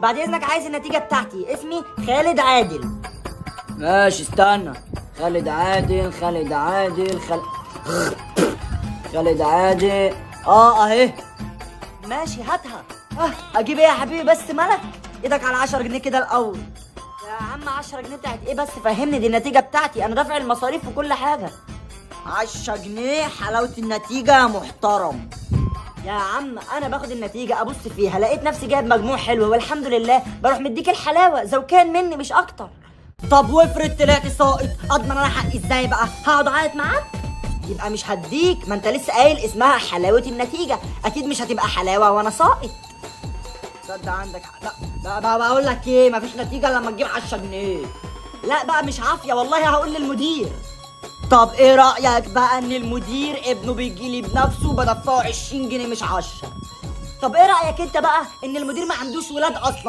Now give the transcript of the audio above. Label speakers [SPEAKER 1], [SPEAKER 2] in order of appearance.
[SPEAKER 1] بعد اذنك عايز النتيجة بتاعتي. اسمي خالد عادل.
[SPEAKER 2] ماشي استنى. خالد عادل خالد عادل اهي.
[SPEAKER 1] ماشي هاتها. اجيب ايه يا حبيبي بس مالك؟ ايدك على 10 جنيه كده الاول. يا عم 10 جنيه بتاعت ايه بس؟ فهمني، دي النتيجة بتاعتي، انا دافع المصاريف وكل حاجة.
[SPEAKER 2] 10 جنيه حلاوة النتيجة يا محترم.
[SPEAKER 1] يا عم انا باخد النتيجة ابص فيها لقيت نفسي جايب مجموع حلو والحمد لله، بروح مديك الحلاوة زوكان مني مش اكتر.
[SPEAKER 2] طب وافرض طلعت ساقط، اضمن انا حقي ازاي بقى؟
[SPEAKER 1] هقعد اعيط معاك؟ يبقى مش هديك، ما انت لسه قايل اسمها حلاوة النتيجة، اكيد مش هتبقى حلاوة وانا ساقط.
[SPEAKER 2] تصدق عندك حق. لا بقى بقول لك ايه، مفيش نتيجة لما تجيب 10 جنيه.
[SPEAKER 1] لا بقى مش عافية والله، هقول للمدير.
[SPEAKER 2] طب ايه رأيك بقى ان المدير ابنه بيجيلي بنفسه بدفعه 20 جنيه مش 10؟
[SPEAKER 1] طب ايه رأيك انت بقى ان المدير ما عندوش ولاد اصلا؟